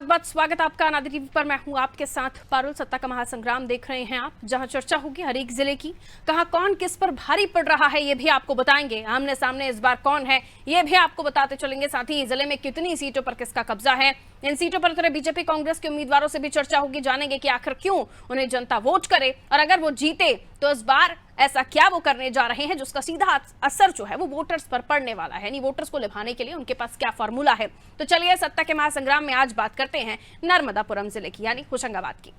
बहुत स्वागत आपका नादिर टीवी पर। मैं हूं आपके साथ पारुल। सत्ता का महासंग्राम देख रहे हैं आप, जहां चर्चा होगी हर एक जिले की। कहां कौन किस पर भारी पड़ रहा है ये भी आपको बताएंगे। आमने सामने इस बार कौन है ये भी आपको बताते चलेंगे। साथ ही जिले में कितनी सीटों पर किसका कब्जा है, इन सीटों पर उतरे बीजेपी कांग्रेस के उम्मीदवारों से भी चर्चा होगी। जानेंगे कि आखिर क्यों उन्हें जनता वोट करे, और अगर वो जीते तो इस बार ऐसा क्या वो करने जा रहे हैं जिसका सीधा असर जो है वो वोटर्स पर पड़ने वाला है। यानी वोटर्स को लुभाने के लिए उनके पास क्या फॉर्मूला है। तो चलिए सत्ता के महासंग्राम में आज बात करते हैं नर्मदापुरम जिले की, यानी होशंगाबाद की।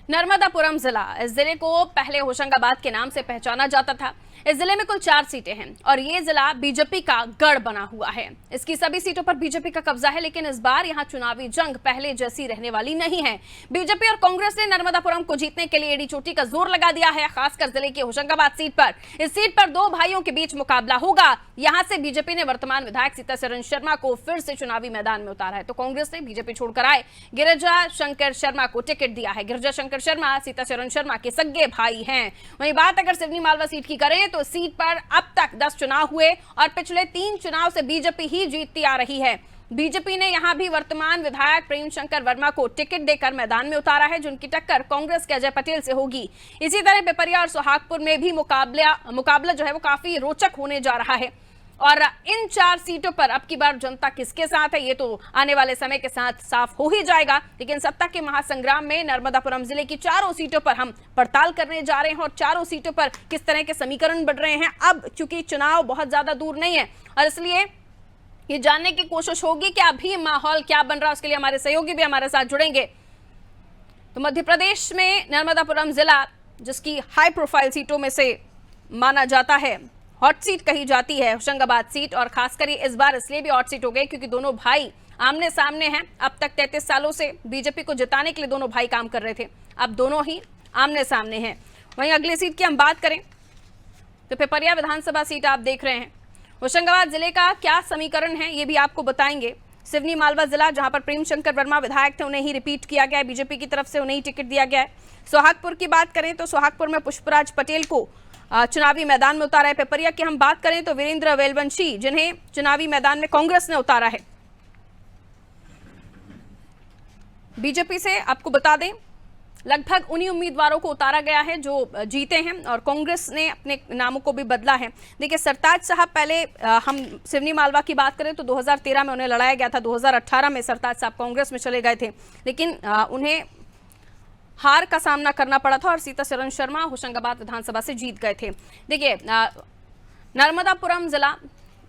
नर्मदापुरम जिला, इस जिले को पहले होशंगाबाद के नाम से पहचाना जाता था। इस जिले में कुल 4 सीटें हैं और ये जिला बीजेपी का गढ़ बना हुआ है। इसकी सभी सीटों पर बीजेपी का कब्जा है, लेकिन इस बार यहाँ चुनावी जंग पहले जैसी रहने वाली नहीं है। बीजेपी और कांग्रेस ने नर्मदापुरम को जीतने के लिए एड़ी चोटी का जोर लगा दिया है, खासकर जिले की होशंगाबाद सीट पर। इस सीट पर 2 भाइयों के बीच मुकाबला होगा। यहाँ से बीजेपी ने वर्तमान विधायक सीताचरण शर्मा को फिर से चुनावी मैदान में उतारा है, तो कांग्रेस ने बीजेपी छोड़कर आए गिरिजा शंकर शर्मा को टिकट दिया है। गिरिजा शंकर शर्मा सीताचरण शर्मा के सगे भाई हैं। वहीं बात अगर सिवनी मालवा सीट की करें तो सीट पर अब तक 10 चुनाव हुए और पिछले 3 चुनाव से बीजेपी ही जीतती आ रही है। बीजेपी ने यहां भी वर्तमान विधायक प्रेम शंकर वर्मा को टिकट देकर मैदान में उतारा है, जिनकी टक्कर कांग्रेस के अजय पटेल से होगी। इसी तरह पिपरिया और सोहागपुर में भी मुकाबला जो है वो काफी रोचक होने जा रहा है। और इन 4 सीटों पर अब की बार जनता किसके साथ है ये तो आने वाले समय के साथ साफ हो ही जाएगा। लेकिन सत्ता के महासंग्राम में नर्मदापुरम जिले की 4 सीटों पर हम पड़ताल करने जा रहे हैं और 4 सीटों पर किस तरह के समीकरण बढ़ रहे हैं। अब चूंकि चुनाव बहुत ज्यादा दूर नहीं है और इसलिए ये जानने की कोशिश होगी कि अभी माहौल क्या बन रहा है। उसके लिए हमारे सहयोगी भी हमारे साथ जुड़ेंगे। तो मध्य प्रदेश में नर्मदापुरम जिला, जिसकी हाई प्रोफाइल सीटों में से माना जाता है, हॉट सीट कही जाती है होशंगाबाद सीट, और खासकर इस बार इसलिए भी हॉट सीट हो गई क्योंकि दोनों भाई आमने सामने हैं। अब तक 33 सालों से बीजेपी को जिताने के लिए दोनों भाई काम कर रहे थे, अब दोनों ही आमने सामने हैं। वहीं अगली सीट की हम बात करें तो पिपरिया विधानसभा सीट आप देख रहे हैं। होशंगाबाद जिले का क्या समीकरण है ये भी आपको बताएंगे। सिवनी मालवा जिला, जहां पर प्रेम शंकर वर्मा विधायक थे, उन्हें ही रिपीट किया गया है, बीजेपी की तरफ से उन्हें ही टिकट दिया गया है। सोहागपुर की बात करें तो सोहागपुर में पुष्पराज पटेल को चुनावी मैदान में उतारा है। पिपरिया की हम बात करें तो वीरेंद्र वेलवंशी, जिन्हें चुनावी मैदान में कांग्रेस ने उतारा है। बीजेपी से आपको बता दें लगभग उन्हीं उम्मीदवारों को उतारा गया है जो जीते हैं, और कांग्रेस ने अपने नामों को भी बदला है। देखिए सरताज साहब, पहले हम सिवनी मालवा की बात करें तो 2013 में उन्हें लड़ाया गया था। 2018 में सरताज साहब कांग्रेस में चले गए थे, लेकिन उन्हें हार का सामना करना पड़ा था और सीताचरण शर्मा होशंगाबाद विधानसभा से जीत गए थे। देखिए नर्मदापुरम जिला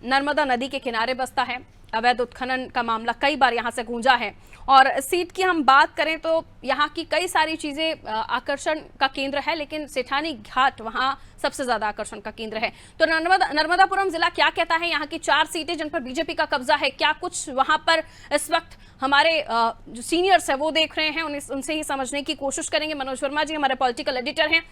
नर्मदा नदी के किनारे बसता है। अवैध उत्खनन का मामला कई बार यहां से गूंजा है, और सीट की हम बात करें तो यहां की कई सारी चीजें आकर्षण का केंद्र है, लेकिन सेठानी घाट वहां सबसे ज्यादा आकर्षण का केंद्र है। तो नर्मदापुरम जिला क्या कहता है, यहाँ की 4 सीटें जिन पर बीजेपी का कब्जा है, क्या कुछ वहां पर इस वक्त हमारे जो सीनियर्स है वो देख रहे हैं, उनसे ही समझने की कोशिश करेंगे। मनोज वर्मा जी हमारे पॉलिटिकल एडिटर हैं,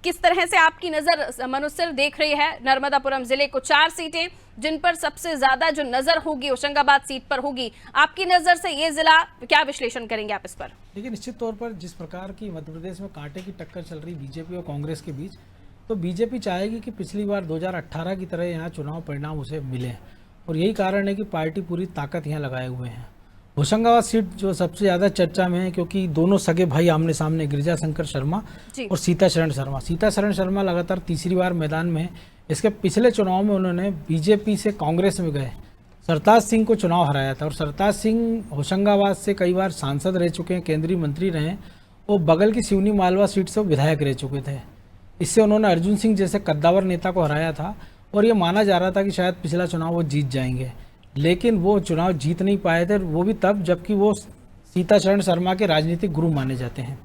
किस तरह से आपकी नजर मनोज सर देख रही है नर्मदापुरम जिले को? 4 सीटें जिन पर सबसे ज्यादा जो नजर होगी होशंगाबाद सीट पर होगी, आपकी नजर से ये जिला क्या विश्लेषण करेंगे आप इस पर? देखिए निश्चित तौर पर जिस प्रकार की मध्य प्रदेश में कांटे की टक्कर चल रही बीजेपी और कांग्रेस के बीच, तो बीजेपी चाहेगी कि पिछली बार 2018 की तरह यहाँ चुनाव परिणाम उसे मिले, और यही कारण है कि पार्टी पूरी ताकत यहाँ लगाए हुए हैं। होशंगाबाद सीट जो सबसे ज़्यादा चर्चा में है, क्योंकि दोनों सगे भाई आमने सामने, गिरिजा शंकर शर्मा और सीताचरण शर्मा। सीताचरण शर्मा लगातार तीसरी बार मैदान में है। इसके पिछले चुनाव में उन्होंने बीजेपी से कांग्रेस में गए सरताज सिंह को चुनाव हराया था, और सरताज सिंह होशंगाबाद से कई बार सांसद रह चुके हैं, केंद्रीय मंत्री रहे, और बगल की सिवनी मालवा सीट से विधायक रह चुके थे। इससे उन्होंने अर्जुन सिंह जैसे कद्दावर नेता को हराया था, और ये माना जा रहा था कि शायद पिछला चुनाव वो जीत जाएंगे, लेकिन वो चुनाव जीत नहीं पाए थे। वो भी तब जबकि वो सीताचरण शर्मा के राजनीतिक गुरु माने जाते हैं।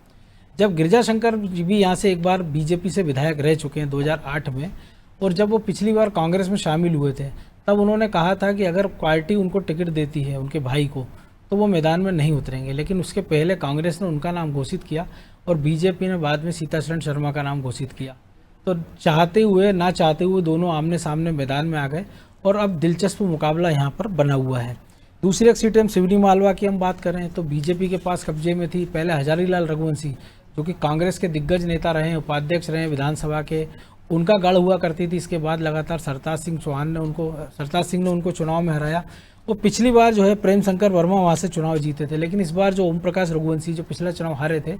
जब गिरिजा शंकर जी भी यहाँ से एक बार बीजेपी से विधायक रह चुके हैं 2008 में, और जब वो पिछली बार कांग्रेस में शामिल हुए थे तब उन्होंने कहा था कि अगर पार्टी उनको टिकट देती है उनके भाई को तो वो मैदान में नहीं उतरेंगे, लेकिन उसके पहले कांग्रेस ने उनका नाम घोषित किया और बीजेपी ने बाद में सीताचरण शर्मा का नाम घोषित किया। तो चाहते हुए ना चाहते हुए दोनों आमने सामने मैदान में आ गए, और अब दिलचस्प मुकाबला यहाँ पर बना हुआ है। दूसरी एक सीट हम सिवनी मालवा की हम बात करें तो बीजेपी के पास कब्जे में थी पहले हजारीलाल रघुवंशी, जो कि कांग्रेस के दिग्गज नेता रहे हैं, उपाध्यक्ष रहे हैं विधानसभा के, उनका गढ़ हुआ करती थी। इसके बाद लगातार सरताज सिंह ने उनको चुनाव में हराया। वो पिछली बार जो है प्रेम शंकर वर्मा वहाँ से चुनाव जीते थे, लेकिन इस बार जो ओम प्रकाश रघुवंशी जो पिछला चुनाव हारे थे,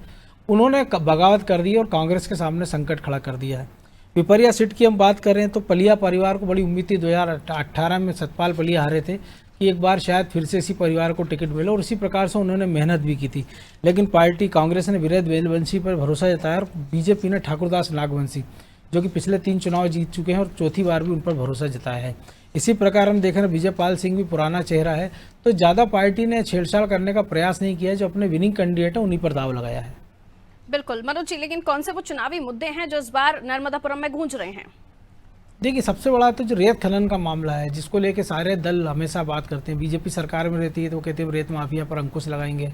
उन्होंने बगावत कर दी और कांग्रेस के सामने संकट खड़ा कर दिया है। पिपरिया सीट की हम बात करें तो पलिया परिवार को बड़ी उम्मीद थी। 2018 में सतपाल पलिया हारे थे कि एक बार शायद फिर से इसी परिवार को टिकट मिले, और इसी प्रकार से उन्होंने मेहनत भी की थी। लेकिन पार्टी कांग्रेस ने वीरेंद्र वेलवंशी पर भरोसा जताया और बीजेपी ने ठाकुरदास नागवंशी जो कि पिछले 3 चुनाव जीत चुके हैं और चौथी बार भी उन पर भरोसा जताया है। इसी प्रकार हम देख रहे हैं विजयपाल सिंह भी पुराना चेहरा है, तो ज़्यादा पार्टी ने छेड़छाड़ करने का प्रयास नहीं किया है। जो अपने विनिंग कैंडिडेट है उन्हीं पर दाव लगाया है। बिल्कुल मनोज जी, लेकिन कौन से वो चुनावी मुद्दे हैं जो इस बार नर्मदापुरम में गूंज रहे हैं? देखिए, सबसे बड़ा तो जो रेत खनन का मामला है, जिसको लेके सारे दल हमेशा बात करते हैं। बीजेपी सरकार में रहती है तो वो कहते हैं रेत माफिया पर अंकुश लगाएंगे,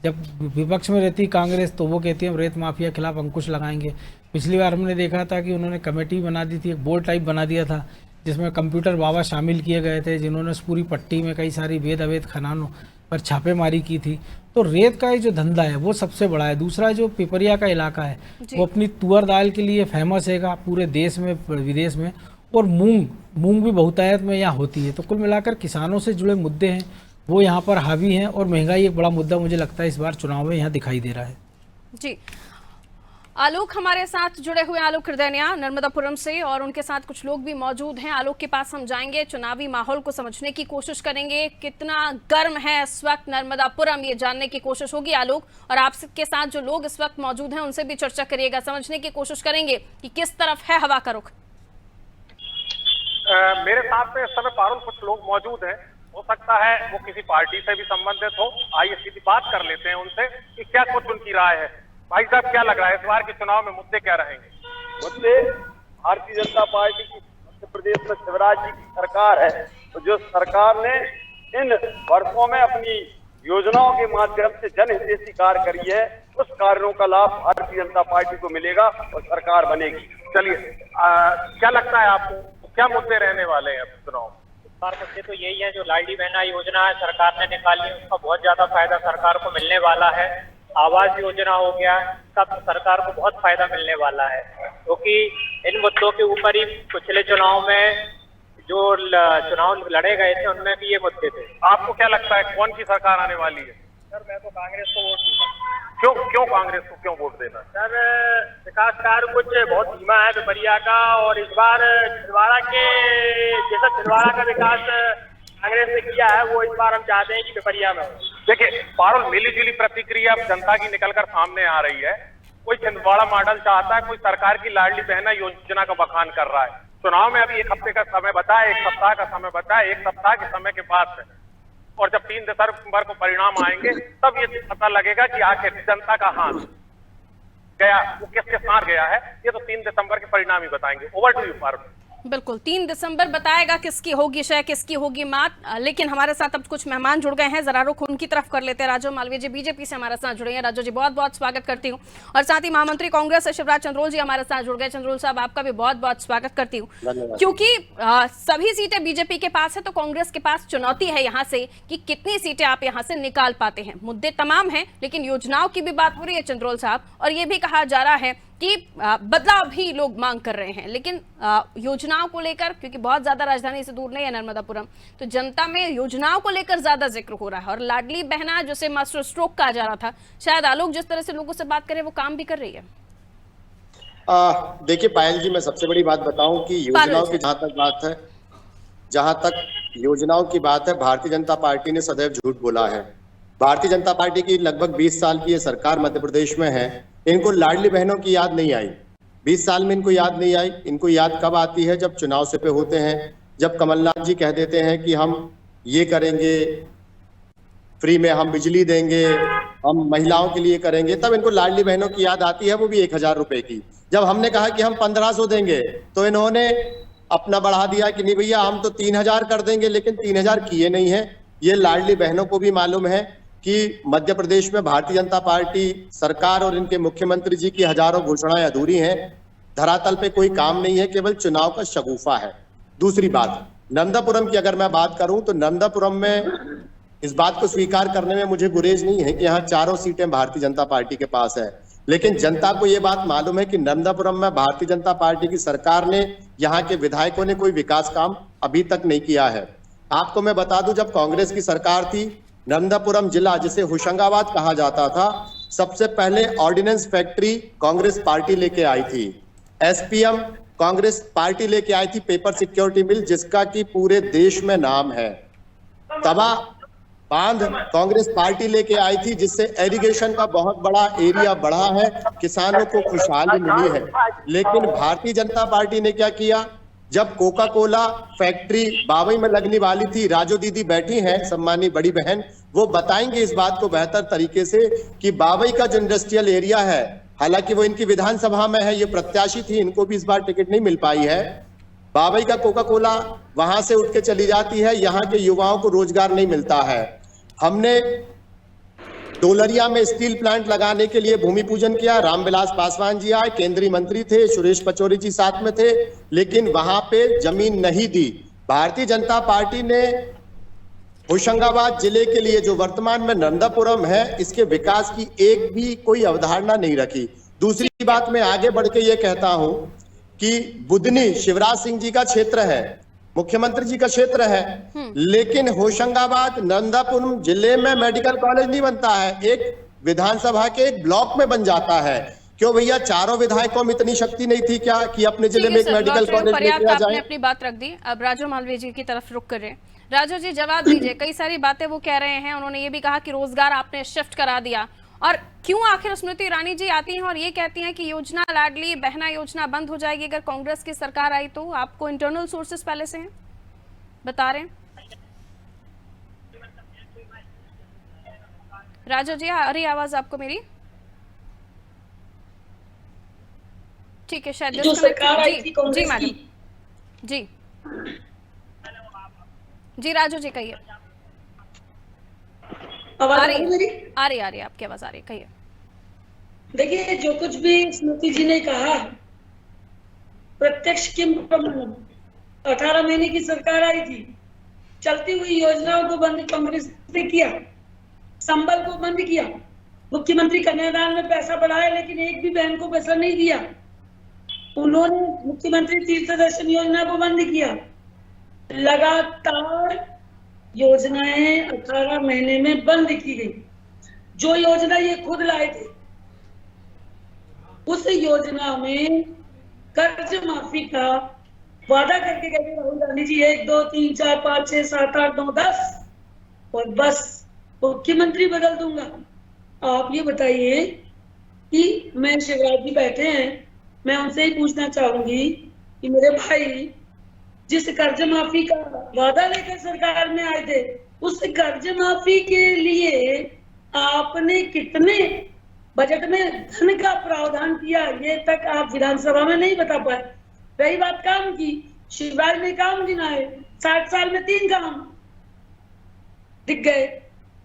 जब विपक्ष में रहती कांग्रेस तो वो कहती है रेत माफिया के खिलाफ अंकुश लगाएंगे। पिछली बार हमने देखा था कि उन्होंने कमेटी बना दी थी, एक बोर्ड टाइप बना दिया था जिसमें कंप्यूटर बाबा शामिल किए गए थे, जिन्होंने उस पूरी पट्टी में कई सारी वेद अवैध खदानों पर छापेमारी की थी। तो रेत का ये जो धंधा है वो सबसे बड़ा है। दूसरा जो पिपरिया का इलाका है वो अपनी तुअर दाल के लिए फेमस है पूरे देश में विदेश में, और मूंग भी बहुतायत में यहाँ होती है। तो कुल मिलाकर किसानों से जुड़े मुद्दे हैं वो यहाँ पर हावी हैं, और महंगाई एक बड़ा मुद्दा मुझे लगता है इस बार चुनाव में यहाँ दिखाई दे रहा है। जी, आलोक हमारे साथ जुड़े हुए, आलोक हृदयनिया नर्मदापुरम से, और उनके साथ कुछ लोग भी मौजूद हैं। आलोक के पास हम जाएंगे, चुनावी माहौल को समझने की कोशिश करेंगे, कितना गर्म है इस वक्त नर्मदापुरम ये जानने की कोशिश होगी आलोक। और आपके साथ जो लोग इस वक्त मौजूद हैं उनसे भी चर्चा करिएगा, समझने की कोशिश करेंगे कि किस तरफ है हवा का रुख। मेरे साथ में इस समय पारुल कुछ लोग मौजूद हैं, हो सकता है वो किसी पार्टी से भी संबंधित हो। आइए सीधी बात कर लेते हैं उनसे कि क्या कुछ उनकी राय है। भाई साहब, क्या लग रहा है इस बार के चुनाव में मुद्दे क्या रहेंगे? मुद्दे भारतीय जनता पार्टी की मध्य प्रदेश में शिवराज जी की सरकार है, तो जो सरकार ने इन वर्षों में अपनी योजनाओं के माध्यम से जनहितैषी कार्य करी है, उस कार्यों का लाभ भारतीय जनता पार्टी को मिलेगा और सरकार बनेगी। चलिए, क्या लगता है आपको, क्या मुद्दे रहने वाले हैं चुनाव? सरकार मुद्दे तो यही है, जो लाडली बहना योजना है सरकार ने निकाली, उसका बहुत ज्यादा फायदा सरकार को मिलने वाला है। आवास योजना हो गया, सब सरकार को बहुत फायदा मिलने वाला है, क्योंकि इन मुद्दों के ऊपर ही पिछले चुनाव में जो चुनाव लड़े गए थे उनमें भी ये मुद्दे थे। आपको क्या लगता है कौन सी सरकार आने वाली है? सर, मैं तो कांग्रेस को वोट दूंगा। क्यों कांग्रेस को क्यों वोट देना? सर, विकास कार्य कुछ बहुत धीमा है पिपरिया का, और इस बार छिंदवाड़ा के जैसा छिंदवाड़ा का विकास कांग्रेस ने किया है वो इस बार हम चाहते हैं कि पिपरिया में। देखिए पारुल, मिली जुली प्रतिक्रिया जनता की निकलकर सामने आ रही है। कोई छिंदवाड़ा मॉडल चाहता है, कोई सरकार की लाडली बहना योजना का बखान कर रहा है। चुनाव में अभी 1 हफ्ते का समय बता है, 1 सप्ताह का समय बता है, 1 सप्ताह के समय के बाद है, और जब 3 दिसंबर को परिणाम आएंगे तब ये पता लगेगा कि आखिर जनता का हाथ गया वो किसके साथ गया है। ये तो 3 दिसंबर के परिणाम ही बताएंगे। Over to you Parul. बिल्कुल, 3 दिसंबर बताएगा किसकी होगी शय, किसकी होगी मात। लेकिन हमारे साथ अब कुछ मेहमान जुड़ गए हैं, जरा रुख उनकी तरफ कर लेते हैं। राजू मालवीय जी बीजेपी से हमारे साथ जुड़े हैं। राजू जी, बहुत बहुत स्वागत करती हूँ। और साथ ही महामंत्री कांग्रेस से शिवराज चंद्रोल जी हमारे साथ जुड़ गए। चंद्रोल साहब, आपका भी बहुत बहुत स्वागत करती हूँ। क्योंकि सभी सीटें बीजेपी के पास है, तो कांग्रेस के पास चुनौती है यहाँ से कि कितनी सीटें आप यहाँ से निकाल पाते हैं। मुद्दे तमाम हैं, लेकिन योजनाओं की भी बात हो रही है चंद्रोल साहब, और ये भी कहा जा रहा है कि बदलाव भी लोग मांग कर रहे हैं। लेकिन योजनाओं को लेकर, क्योंकि बहुत ज्यादा राजधानी से दूर नहीं है नर्मदापुरम, तो जनता में योजनाओं को लेकर ज्यादा जिक्र हो रहा है। और लाडली बहना जिसे मास्टर स्ट्रोक कहा जा रहा था, शायद आलोक जिस तरह से लोगों से बात करे वो काम भी कर रही है। देखिए पायल जी, मैं सबसे बड़ी बात बताऊं कि योजनाओं की जहां तक योजनाओं की बात है, भारतीय जनता पार्टी ने सदैव झूठ बोला है। भारतीय जनता पार्टी की लगभग 20 साल की ये सरकार मध्य प्रदेश में है, इनको लाडली बहनों की याद नहीं आई। 20 साल में इनको याद नहीं आई। इनको याद कब आती है? जब चुनाव से पे होते हैं, जब कमलनाथ जी कह देते हैं कि हम ये करेंगे, फ्री में हम बिजली देंगे, हम महिलाओं के लिए करेंगे, तब इनको लाडली बहनों की याद आती है, वो भी 1000 रुपए की। जब हमने कहा कि हम 1500 देंगे तो इन्होंने अपना बढ़ा दिया कि नहीं भैया हम तो 3000 कर देंगे, लेकिन 3000 किए नहीं है। ये लाडली बहनों को भी मालूम है कि मध्य प्रदेश में भारतीय जनता पार्टी सरकार और इनके मुख्यमंत्री जी की हजारों घोषणाएं अधूरी हैं, धरातल पे कोई काम नहीं है, केवल चुनाव का शगुफा है। दूसरी बात, नंदापुरम की अगर मैं बात करूं तो नंदापुरम में इस बात को स्वीकार करने में मुझे गुरेज नहीं है कि यहाँ 4 सीटें भारतीय जनता पार्टी के पास है। लेकिन जनता को ये बात मालूम है कि नर्मदापुरम में भारतीय जनता पार्टी की सरकार ने, यहाँ के विधायकों ने कोई विकास काम अभी तक नहीं किया है। आपको मैं बता दूं, जब कांग्रेस की सरकार थी, नर्मदापुरम जिला जिसे होशंगाबाद कहा जाता था, सबसे पहले ऑर्डिनेंस फैक्ट्री कांग्रेस पार्टी लेके आई थी। एसपीएम कांग्रेस पार्टी लेके आई थी, पेपर सिक्योरिटी मिल जिसका कि पूरे देश में नाम है। तबा बांध कांग्रेस पार्टी लेके आई थी, जिससे एरिगेशन का बहुत बड़ा एरिया बढ़ा है, किसानों को खुशहाली मिली है। लेकिन भारतीय जनता पार्टी ने क्या किया, जब कोका कोला फैक्ट्री बावई में लगने वाली थी, राजू दीदी बैठी हैं, सम्मानी बड़ी बहन, वो बताएंगे इस बात को बेहतर तरीके से कि बावई का जो इंडस्ट्रियल एरिया है, हालांकि वो इनकी विधानसभा में है, ये प्रत्याशी थी, इनको भी इस बार टिकट नहीं मिल पाई है। बावई का कोका कोला वहां से उठ के चली जाती है, यहाँ के युवाओं को रोजगार नहीं मिलता है। हमने डोलरिया में स्टील प्लांट लगाने के लिए भूमि पूजन किया, रामविलास पासवान जी आए, केंद्रीय मंत्री थे, सुरेश पचौरी जी साथ में थे, लेकिन वहां पे जमीन नहीं दी। भारतीय जनता पार्टी ने होशंगाबाद जिले के लिए, जो वर्तमान में नर्मदापुरम है, इसके विकास की एक भी कोई अवधारणा नहीं रखी। दूसरी बात, मैं आगे बढ़ के ये कहता हूं कि बुधनी शिवराज सिंह जी का क्षेत्र है, मुख्यमंत्री जी का क्षेत्र है, लेकिन होशंगाबाद नर्मदापुरम जिले में मेडिकल कॉलेज नहीं बनता है, एक विधानसभा के एक ब्लॉक में बन जाता है। क्यों भैया, चारों विधायकों में इतनी शक्ति नहीं थी क्या कि अपने जिले में एक मेडिकल कॉलेज लेके आ जाए? अपनी बात रख दी, अब राजू मालवीय जी की तरफ रुक कर रहे। राजू जी जवाब दीजिए, कई सारी बातें वो कह रहे हैं, उन्होंने ये भी कहा कि रोजगार आपने शिफ्ट करा दिया, और क्यों आखिर स्मृति ईरानी जी आती हैं और ये कहती हैं कि योजना लाडली बहना योजना बंद हो जाएगी अगर कांग्रेस की सरकार आई तो? आपको इंटरनल सोर्सेस पहले से हैं बता रहे हैं। राजू जी आ रही आवाज आपको मेरी? ठीक है, शायद जो सरकार आई थी जी मैडम जी जी राजू जी कहिए। आवाज आ रही मेरी? आ रही आपकी आवाज आ रही, कहिए। देखिए, जो कुछ भी स्मृति जी ने कहा, प्रत्यक्ष किम प्रमाणम। 18 महीने की सरकार आई थी, चलती हुई योजनाओं को बंद कांग्रेस ने किया, संबल को बंद किया, मुख्यमंत्री कन्यादान में पैसा बढ़ाया, लेकिन एक भी बहन को पैसा नहीं दिया। उन्होंने मुख्यमंत्री तीर्थ दर्शन योजना को बंद किया। लगातार योजनाएं 18 महीने में बंद की गई। जो योजना ये खुद लाए थे, उस योजना में कर्ज माफी का वादा करके गए राहुल गांधी जी, 1 2 3 4 5 6 7 8 9 10 और बस मुख्यमंत्री बदल दूंगा। आप ये बताइए कि मैं शिवराज जी बैठे हैं, मैं उनसे ही पूछना चाहूंगी कि मेरे भाई जिस कर्ज माफी का वादा लेकर सरकार में आए थे, उस कर्ज माफी के लिए आपने कितने बजट में धन का प्रावधान किया, ये तक आप विधानसभा में नहीं बता पाए। रही बात काम की, शिवराज ने काम गिनाए, 60 साल में 3 काम दिख गए।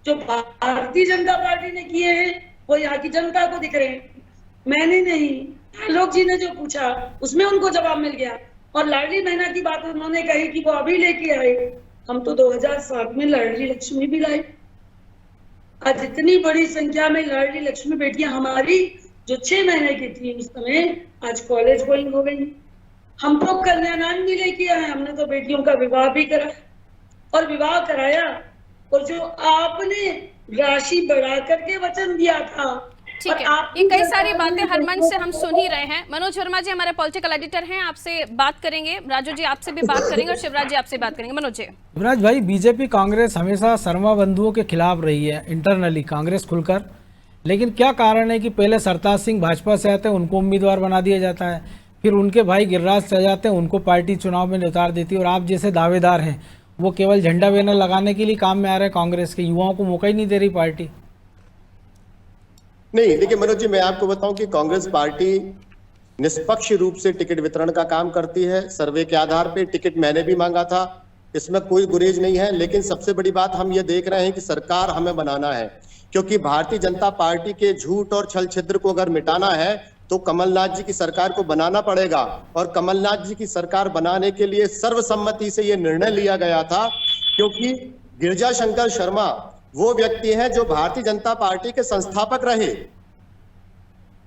जो भारतीय जनता पार्टी ने किए हैं वो यहाँ की जनता को दिख रहे हैं, मैंने नहीं। आलोक जी ने जो पूछा उसमें उनको जवाब मिल गया। और लाडली बहना की बात उन्होंने कही कि वो अभी लेके आए, हम तो 2007 में लाडली लक्ष्मी भी लाए। आज इतनी बड़ी संख्या में लाडली लक्ष्मी बेटियां हमारी जो 6 महीने की थी उस समय आज कॉलेज गोइंग हो गई। हम तो कन्यादान भी लेके आए, हमने तो बेटियों का विवाह भी कराया और विवाह कराया, और जो आपने राशि बढ़ा करके वचन दिया था। ठीक है, ये कई सारी बातें हर मंच से हम सुन ही रहे हैं। मनोज वर्मा जी हमारे पॉलिटिकल एडिटर हैं, आपसे बात करेंगे, राजू जी आपसे भी बात करेंगे और शिवराज जी आपसे बात करेंगे। मनोज जी। शिवराज भाई, बीजेपी कांग्रेस हमेशा शर्मा बंधुओं के खिलाफ रही है इंटरनली, कांग्रेस खुलकर, लेकिन क्या कारण है कि पहले सरताज सिंह भाजपा से आते हैं, उनको उम्मीदवार बना दिया जाता है, फिर उनके भाई गिरिराज से जाते हैं, उनको पार्टी चुनाव में उतार देती है, और आप जैसे दावेदार हैं वो केवल झंडा बैनर लगाने के लिए काम में आ रहे हैं। कांग्रेस के युवाओं को मौका ही नहीं दे रही पार्टी। नहीं, देखिए मनोज जी, मैं आपको बताऊं कि कांग्रेस पार्टी निष्पक्ष रूप से टिकट वितरण का काम करती है। सर्वे के आधार पे टिकट मैंने भी मांगा था, इसमें कोई गुरेज नहीं है। लेकिन सबसे बड़ी बात हम ये देख रहे हैं कि सरकार हमें बनाना है, क्योंकि भारतीय जनता पार्टी के झूठ और छल छिद्र को अगर मिटाना है तो कमलनाथ जी की सरकार को बनाना पड़ेगा। और कमलनाथ जी की सरकार बनाने के लिए सर्वसम्मति से ये निर्णय लिया गया था, क्योंकि गिरिजा शंकर शर्मा वो व्यक्ति हैं जो भारतीय जनता पार्टी के संस्थापक रहे।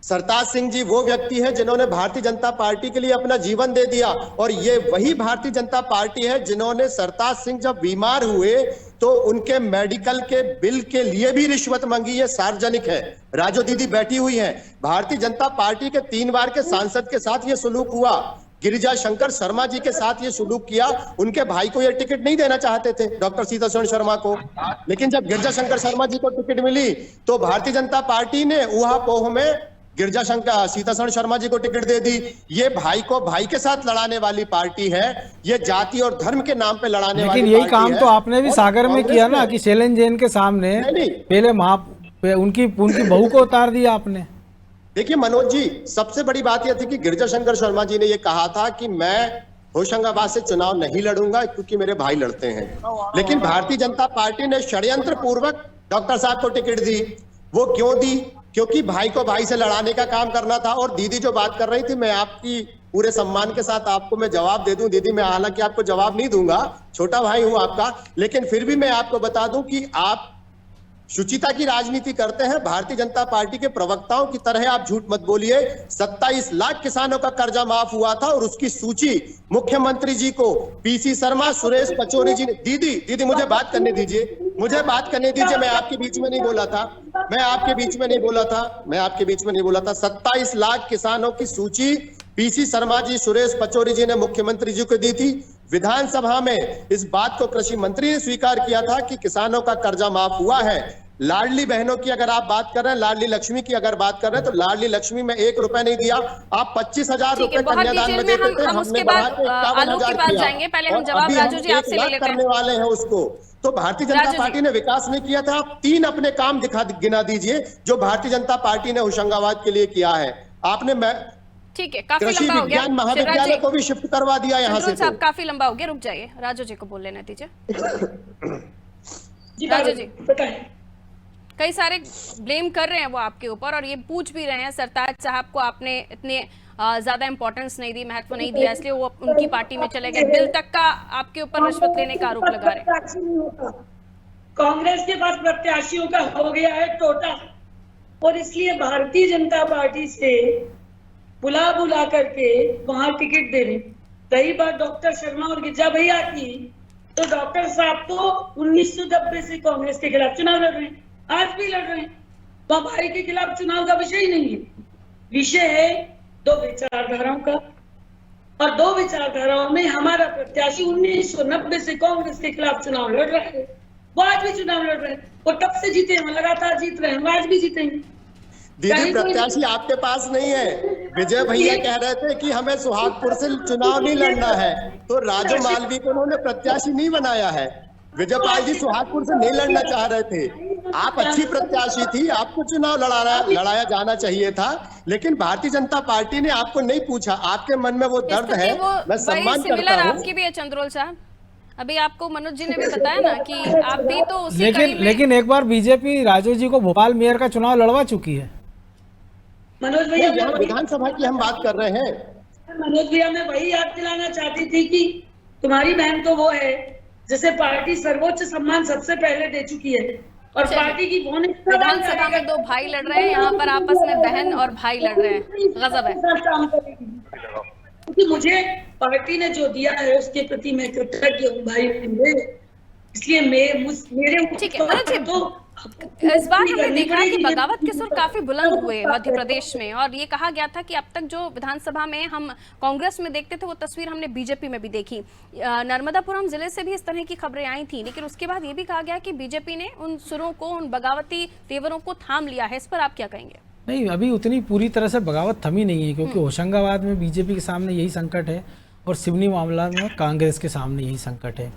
सरताज सिंह जी वो व्यक्ति है जिन्होंने भारतीय जनता पार्टी के लिए अपना जीवन दे दिया, और ये वही भारतीय जनता पार्टी है जिन्होंने सरताज सिंह जब बीमार हुए तो उनके मेडिकल के बिल के लिए भी रिश्वत मांगी। ये सार्वजनिक है, राजो दीदी बैठी हुई है। भारतीय जनता पार्टी के 3 बार के सांसद के साथ ये सुलूक हुआ, गिरिजा शंकर शर्मा जी के साथ ये सुलूक किया। उनके भाई को ये टिकट नहीं देना चाहते थे, डॉक्टर सीतासरण शर्मा को, लेकिन जब गिरिजा शंकर शर्मा जी को टिकट मिली तो भारतीय जनता पार्टी ने ऊहापोह में गिरिजा शंकर सीतासरण शर्मा जी को टिकट दे दी। ये भाई को भाई के साथ लड़ाने वाली पार्टी है, ये जाति और धर्म के नाम पे लड़ाने वाली। लेकिन यही काम तो आपने भी सागर में किया ना, कि शैलेंद्र जैन के सामने पहले उनकी बहू को उतार दिया आपने। देखिए मनोज जी, सबसे बड़ी बात यह थी कि गिरिजा शंकर शर्मा जी ने यह कहा था कि मैं होशंगाबाद से चुनाव नहीं लड़ूंगा क्योंकि मेरे भाई लड़ते हैं, लेकिन भारतीय जनता पार्टी ने षड्यंत्र पूर्वक डॉक्टर साहब को टिकट दी। वो क्यों दी? क्योंकि भाई को भाई से लड़ाने का काम करना था। और दीदी जो बात कर रही थी, मैं आपकी पूरे सम्मान के साथ आपको मैं जवाब दे दूं। दीदी, मैं हालांकि आपको जवाब नहीं दूंगा, छोटा भाई हूं आपका, लेकिन फिर भी मैं आपको बता दूं कि आप शुचिता की राजनीति करते हैं। भारतीय जनता पार्टी के प्रवक्ताओं की तरह आप झूठ मत बोलिए। 27 लाख किसानों का कर्जा माफ हुआ था और उसकी सूची मुख्यमंत्री जी को पीसी शर्मा, सुरेश पचौरी जी ने। दीदी मुझे बात करने दीजिए, मुझे बात करने दीजिए। मैं आपके बीच में नहीं बोला था, मैं आपके बीच में नहीं बोला था। 27 लाख किसानों की सूची पीसी शर्मा जी, सुरेश पचौरी जी ने मुख्यमंत्री जी को दी थी। विधानसभा में इस बात को कृषि मंत्री ने स्वीकार किया था कि किसानों का कर्जा माफ हुआ है। लाडली बहनों की अगर आप बात कर रहे हैं, लाडली लक्ष्मी की अगर बात कर रहे हैं, तो लाडली लक्ष्मी में 1 रुपए नहीं दिया। आप 25,000 रुपए कन्यादान में देते थे, हमने बढ़ा के 51,000 किया। पहले हम जवाब राजू जी आपसे ले लेते हैं। करने वाले हैं उसको। तो भारतीय जनता पार्टी ने विकास नहीं किया था। आप 3 अपने काम गिना दीजिए जो भारतीय जनता पार्टी ने होशंगाबाद के लिए किया है। आपने ठीक है, काफी कृषि लंबा हो गया। विज्ञान महाविद्यालय को भी शिफ्ट करवा दिया यहाँ से। साहब काफी लंबा हो गया, रुक जाइए, राजू जी को बोल लेने दीजिए। राजू जी, कई सारे ब्लेम कर रहे हैं वो आपके ऊपर, और ये पूछ भी रहे हैं सरताज साहब को आपने इतने ज्यादा इंपॉर्टेंस नहीं दी, महत्व नहीं दिया, इसलिए वो उनकी पार्टी में चले गए। बिल तक का आपके ऊपर रिश्वत लेने का आरोप लगा रहे हैं। कांग्रेस के पास प्रत्याशियों का हो गया है टोटा, और इसलिए भारतीय जनता पार्टी से बुला करके वहां टिकट दे रहे। रही बात डॉक्टर शर्मा और गिरिजा भैया की, तो डॉक्टर साहब तो 1990 से कांग्रेस के खिलाफ चुनाव लड़ रहे हैं, आज भी लड़ रहे हैं। तो भाई के खिलाफ चुनाव का विषय ही नहीं है, विषय है 2 विचारधाराओं का, और 2 विचारधाराओं में हमारा प्रत्याशी 1990 से कांग्रेस के खिलाफ चुनाव लड़ रहा है, वो आज भी चुनाव लड़ रहे हैं, वो तब से जीते हैं, लगातार जीत रहे हैं, हम आज भी जीतेंगे। दीदी, प्रत्याशी आपके पास नहीं है। विजय भैया कह रहे थे कि हमें सुहागपुर से चुनाव नहीं लड़ना है, तो राजू मालवी को उन्होंने प्रत्याशी नहीं बनाया है। विजय पाल जी सुहागपुर से नहीं लड़ना चाह रहे थे। आप अच्छी प्रत्याशी थी, आपको चुनाव लड़ाया जाना चाहिए था, लेकिन भारतीय जनता पार्टी ने आपको नहीं पूछा। आपके मन में वो दर्द है, मैं सम्मान करता हूं। आपकी भी है चंद्रोल साहब, अभी आपको मनोज जी ने भी बताया ना कि आप भी तो उसी लेकिन एक बार बीजेपी राजू जी को भोपाल मेयर का चुनाव लड़वा चुकी है। मनोज भैया, यहाँ विधानसभा की हम बात कर रहे हैं। मनोज भैया, मैं वही याद दिलाना चाहती थी कि तुम्हारी बहन तो वो है जिसे पार्टी सर्वोच्च सम्मान सबसे पहले दे चुकी है, और पार्टी की विधानसभा में 2 भाई लड़ रहे हैं, यहाँ पर आपस में बहन और भाई लड़ रहे हैं, गजब है। क्योंकि मुझे पार्टी ने जो दिया है उसके प्रति मैं कृतज्ञ हूँ भाई, इसलिए मेरे ठीक है। तो इस बार हमने देखा कि बगावत के सुर काफी बुलंद हुए मध्य प्रदेश में, और ये कहा गया था कि अब तक जो विधानसभा में हम कांग्रेस में देखते थे वो तस्वीर हमने बीजेपी में भी देखी। नर्मदापुरम जिले से भी इस तरह की खबरें आई थी, लेकिन उसके बाद ये भी कहा गया कि बीजेपी ने उन सुरों को, उन बगावती तेवरों को थाम लिया है। इस पर आप क्या कहेंगे? नहीं, अभी उतनी पूरी तरह से बगावत थमी नहीं है, क्योंकि होशंगाबाद में बीजेपी के सामने यही संकट है और सिवनी मामला में कांग्रेस के सामने यही संकट है।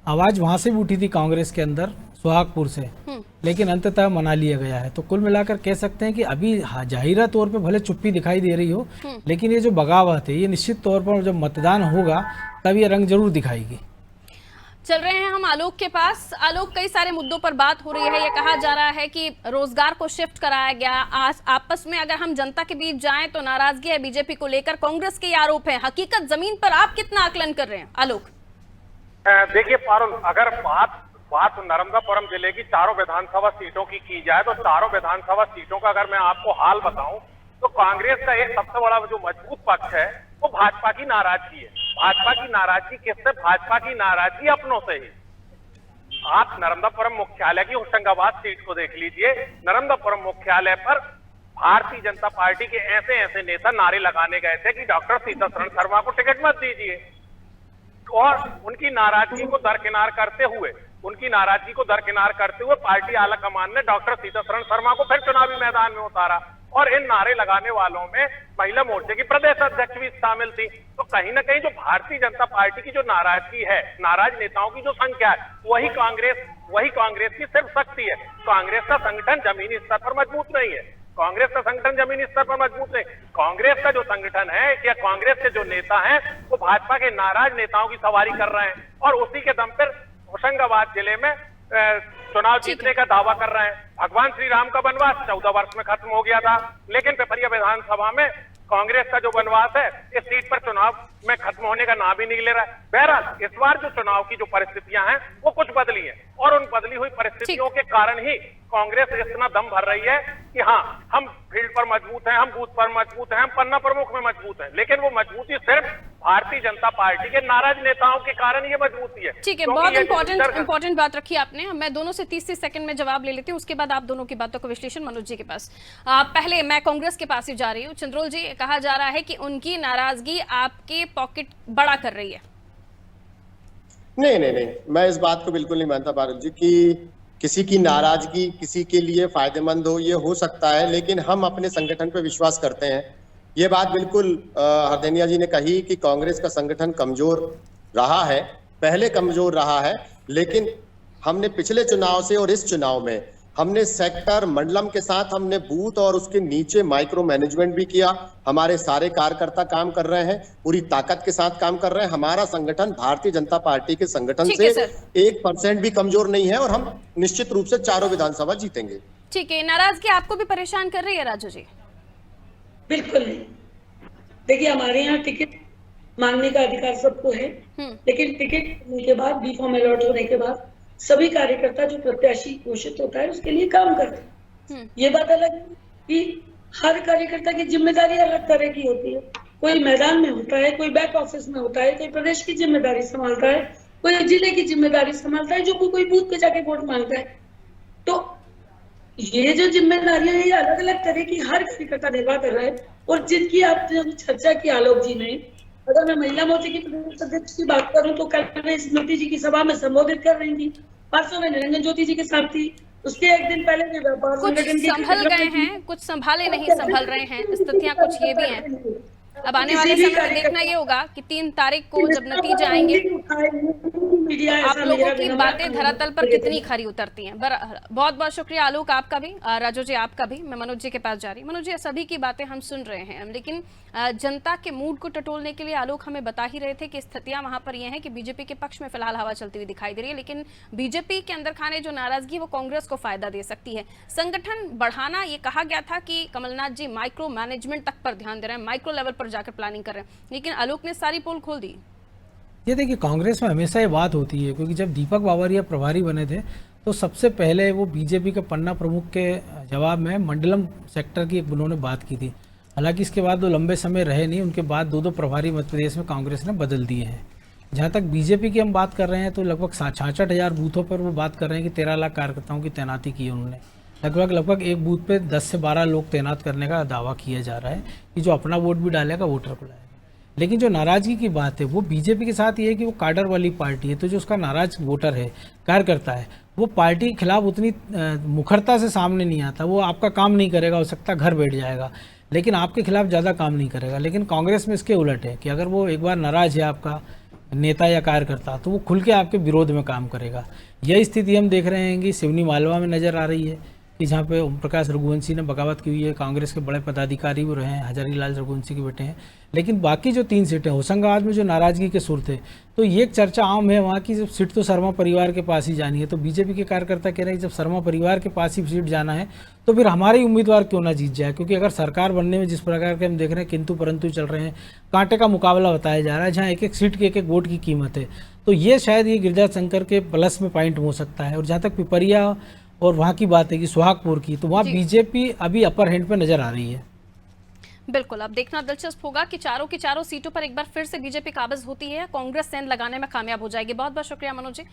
आवाज वहां से भी उठी थी कांग्रेस के अंदर, सुहागपुर से, लेकिन अंततः मना लिया गया है। तो कुल मिलाकर कह सकते हैं कि अभी जाहिरा तौर पे भले चुप्पी दिखाई दे रही हो, लेकिन ये जो बगावत है ये निश्चित तौर पर जब मतदान होगा तब ये रंग जरूर दिखाएगी। चल रहे हैं हम आलोक के पास। आलोक, कई सारे मुद्दों पर बात हो रही है। ये कहा जा रहा है कि रोजगार को शिफ्ट कराया गया। आपस में अगर हम जनता के बीच जाएं तो नाराजगी है बीजेपी को लेकर, कांग्रेस के आरोप है। हकीकत जमीन पर आप कितना आकलन कर रहे हैं आलोक? देखिए पारुल, अगर बात नर्मदापुरम जिले की चारों विधानसभा सीटों की जाए तो चारों विधानसभा सीटों का अगर मैं आपको हाल बताऊं तो कांग्रेस का एक सबसे बड़ा जो मजबूत पक्ष है वो भाजपा की नाराजगी है। भाजपा की नाराजगी किससे? भाजपा की नाराजगी अपनों से ही। आप नर्मदापुरम मुख्यालय की होशंगाबाद सीट को देख लीजिए। नर्मदापुरम मुख्यालय पर भारतीय जनता पार्टी के ऐसे ऐसे नेता नारे लगाने गए थे कि डॉक्टर सीतासरण शर्मा को टिकट मत दीजिए, और उनकी नाराजगी को दरकिनार करते हुए पार्टी आलाकमान ने डॉक्टर सीतासरण शर्मा को फिर चुनावी मैदान में उतारा, और इन नारे लगाने वालों में महिला मोर्चे की प्रदेश अध्यक्ष भी शामिल थी। तो कहीं ना कहीं जो भारतीय जनता पार्टी की जो नाराजगी है, नाराज नेताओं की जो संख्या है, वही कांग्रेस की सिर्फ शक्ति है। कांग्रेस का संगठन जमीनी स्तर पर मजबूत नहीं है। कांग्रेस का जो संगठन है या कांग्रेस के जो नेता हैं वो भाजपा के नाराज नेताओं की सवारी कर रहे हैं, और उसी के दम पर होशंगाबाद जिले में चुनाव जीतने का दावा कर रहे हैं। भगवान श्री राम का वनवास 14 वर्ष में खत्म हो गया था, लेकिन पिपरिया विधानसभा में कांग्रेस का जो वनवास है इस सीट पर चुनाव में खत्म होने का नाम ही नहीं ले रहा है। बहरहाल इस बार जो चुनाव की जो परिस्थितियां हैं वो कुछ बदली हैं, और उन बदली हुई परिस्थितियों के कारण ही कांग्रेस इतना दम भर रही है कि हाँ, हम फील्ड पर मजबूत हैं, हम बूथ पर मजबूत हैं, हम पन्ना प्रमुख में मजबूत हैं, लेकिन वो मजबूती सिर्फ भारतीय जनता पार्टी के नाराज नेताओं के कारण ये मजबूती है। ठीक है, बहुत इंपॉर्टेंट बात रखी आपने। मैं दोनों से 30 सेकंड में जवाब ले लेती हूँ, उसके बाद आप दोनों की बातों का विश्लेषण मनोज जी के पास। पहले मैं कांग्रेस के पास ही जा रही हूँ। चंद्रोल जी, कहा जा रहा है कि उनकी नाराजगी आपके पॉकेट बड़ा कर रही है। नहीं, मैं इस बात को बिल्कुल नहीं मानता पारुल जी कि किसी की नाराजगी किसी के लिए फायदेमंद हो, ये हो सकता है, लेकिन हम अपने संगठन पे विश्वास करते हैं। ये बात बिल्कुल हरदेनिया जी ने कही कि कांग्रेस का संगठन कमजोर रहा है, पहले कमजोर रहा है, लेकिन हमने पिछले चुनाव से और इस चुनाव में हमने सेक्टर मंडलम के साथ हमने बूथ और उसके नीचे माइक्रो मैनेजमेंट भी किया। हमारे सारे कार्यकर्ता काम कर रहे हैं, पूरी ताकत के साथ काम कर रहे हैं। हमारा संगठन भारतीय जनता पार्टी के संगठन से 1% भी कमजोर नहीं है, और हम निश्चित रूप से चारों विधानसभा जीतेंगे। ठीक है, नाराजगी आपको भी परेशान कर रही है राजू जी? बिल्कुल नहीं। देखिए, हमारे यहाँ टिकट मांगने का अधिकार सबको है, लेकिन टिकट होने के बाद, बी फॉर्म अलॉट होने के बाद सभी कार्यकर्ता जो प्रत्याशी घोषित होता है उसके लिए काम करते हैं। ये बात अलग है कि हर कार्यकर्ता की जिम्मेदारी अलग तरह की होती है। कोई मैदान में होता है, कोई बैक ऑफिस में होता है, कोई प्रदेश की जिम्मेदारी संभालता है, कोई जिले की जिम्मेदारी संभालता है, जो कोई बूथ पे जाके वोट मांगता है। तो ये जो जिम्मेदारियां हैं, ये अलग अलग तरह की हर कार्यकर्ता निर्वाह कर रहा है। और जिनकी आपने चर्चा की आलोक जी ने, अगर मैं महिला मोर्चे की प्रदेश अध्यक्ष की बात करूं तो कल मैं स्मृति जी की सभा में संबोधित कर रही थी, परसों में निरंजन ज्योति जी के साथ थी, उसके एक दिन पहले व्यापार संगठन की संभल गए हैं, कुछ संभाले नहीं संभल रहे हैं, स्थितियां कुछ ये भी हैं। अब आने वाले समय में देखना ये होगा कि 3 तारीख को जब नतीजे आएंगे आप लोगों की बातें धरातल पर कितनी खरी उतरती हैं। बहुत बहुत शुक्रिया आलोक, आपका भी, राजू जी आपका भी। मैं मनोज जी के पास जा रही। मनोज जी, सभी की बातें हम सुन रहे हैं, लेकिन जनता के मूड को टटोलने के लिए आलोक हमें बता ही रहे थे कि स्थितियां वहां पर ये हैं कि बीजेपी के पक्ष में फिलहाल हवा चलती हुई दिखाई दे रही है, लेकिन बीजेपी के अंदर खाने जो नाराजगी वो कांग्रेस को फायदा दे सकती है। संगठन बढ़ाना, ये कहा गया था कि कमलनाथ जी माइक्रो मैनेजमेंट तक पर ध्यान दे रहे हैं, माइक्रो लेवल पर जाकर प्लानिंग कर रहे हैं, लेकिन आलोक ने सारी पोल खोल दी। ये देखिए, कांग्रेस में हमेशा ये बात होती है, क्योंकि जब दीपक बावरिया प्रभारी बने थे तो सबसे पहले वो बीजेपी के पन्ना प्रमुख के जवाब में मंडलम सेक्टर की उन्होंने बात की थी। हालांकि इसके बाद वो लंबे समय रहे नहीं, उनके बाद 2 प्रभारी मध्य प्रदेश में कांग्रेस ने बदल दिए हैं। जहाँ तक बीजेपी की हम बात कर रहे हैं तो लगभग 66,000 बूथों पर वो बात कर रहे हैं कि 13 लाख कार्यकर्ताओं की तैनाती की उन्होंने। लगभग एक बूथ पे 10 से 12 लोग तैनात करने का दावा किया जा रहा है कि जो अपना वोट भी डालेगा वोटर को लाएगा। लेकिन जो नाराजगी की बात है वो बीजेपी के साथ ये है कि वो काडर वाली पार्टी है, तो जो उसका नाराज वोटर है, कार्यकर्ता है, वो पार्टी के खिलाफ उतनी मुखरता से सामने नहीं आता। वो आपका काम नहीं करेगा, हो सकता घर बैठ जाएगा, लेकिन आपके खिलाफ ज़्यादा काम नहीं करेगा। लेकिन कांग्रेस में इसके उलट है कि अगर वो एक बार नाराज है आपका नेता या कार्यकर्ता, तो वो खुल के आपके विरोध में काम करेगा। यही स्थिति हम देख रहे हैं कि सिवनी मालवा में नज़र आ रही है कि जहाँ पे ओम प्रकाश रघुवंशी ने बगावत की हुई है। कांग्रेस के बड़े पदाधिकारी वो रहे हैं, हजारी लाल रघुवंशी के बेटे हैं। लेकिन बाकी जो 3 सीटें, होशंगाबाद में जो नाराजगी के सुर थे, तो ये एक चर्चा आम है वहाँ की, जब सीट तो शर्मा परिवार के पास ही जानी है, तो बीजेपी के कार्यकर्ता कह रहे हैं कि जब शर्मा परिवार के पास ही सीट जाना है तो फिर हमारे ही उम्मीदवार क्यों ना जीत जाए। क्योंकि अगर सरकार बनने में जिस प्रकार के हम देख रहे हैं किंतु परंतु चल रहे हैं, कांटे का मुकाबला बताया जा रहा है, जहाँ एक सीट के एक वोट की कीमत है, तो ये शायद ये गिरिजाशंकर के प्लस में पॉइंट हो सकता है। और जहाँ तक पिपरिया और वहाँ की बात है कि सुहागपुर की, तो वहाँ बीजेपी अभी अपर हैंड पे नजर आ रही है। बिल्कुल, अब देखना दिलचस्प होगा कि चारों की चारों सीटों पर एक बार फिर से बीजेपी काबिज होती है या कांग्रेस सेंध लगाने में कामयाब हो जाएगी। बहुत बहुत शुक्रिया मनोज जी।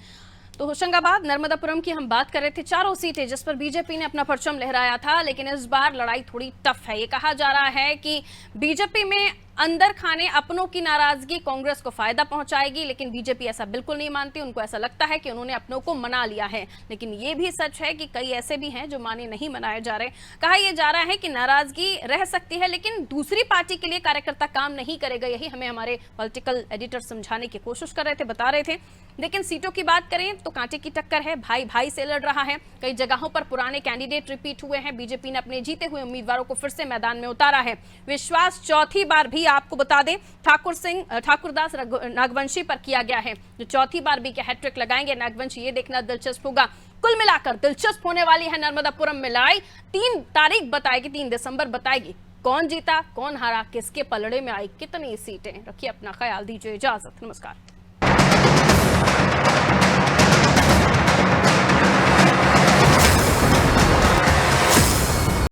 तो होशंगाबाद नर्मदापुरम की हम बात कर रहे थे, चारों सीटें जिस पर बीजेपी ने अपना परचम लहराया था, लेकिन इस बार लड़ाई थोड़ी टफ है। ये कहा जा रहा है कि बीजेपी में अंदर खाने अपनों की नाराजगी कांग्रेस को फायदा पहुंचाएगी, लेकिन बीजेपी ऐसा बिल्कुल नहीं मानती। उनको ऐसा लगता है कि उन्होंने अपनों को मना लिया है, लेकिन ये भी सच है कि कई ऐसे भी हैं जो माने नहीं मनाए जा रहे। कहा यह जा रहा है कि नाराजगी रह सकती है, लेकिन दूसरी पार्टी के लिए कार्यकर्ता काम नहीं करेगा। यही हमें हमारे पॉलिटिकल एडिटर समझाने की कोशिश कर रहे थे, बता रहे थे। लेकिन सीटों की बात करें तो कांटे की टक्कर है, भाई भाई से लड़ रहा है। कई जगहों पर पुराने कैंडिडेट रिपीट हुए हैं। बीजेपी ने अपने जीते हुए उम्मीदवारों को फिर से मैदान में उतारा है। विश्वास चौथी बार भी, आपको बता दें, ठाकुरदास नागवंशी पर किया गया है, जो चौथी बार भी क्या हैट्रिक लगाएंगे नागवंशी, ये देखना दिलचस्प होगा। कुल मिलाकर दिलचस्प होने वाली है नर्मदापुरम में लड़ाई। 3 तारीख बताएगी, 3 दिसंबर बताएगी कौन जीता कौन हारा, किसके पलड़े में आई कितनी सीटें। रखिए अपना ख्याल, दीजिए इजाजत, नमस्कार।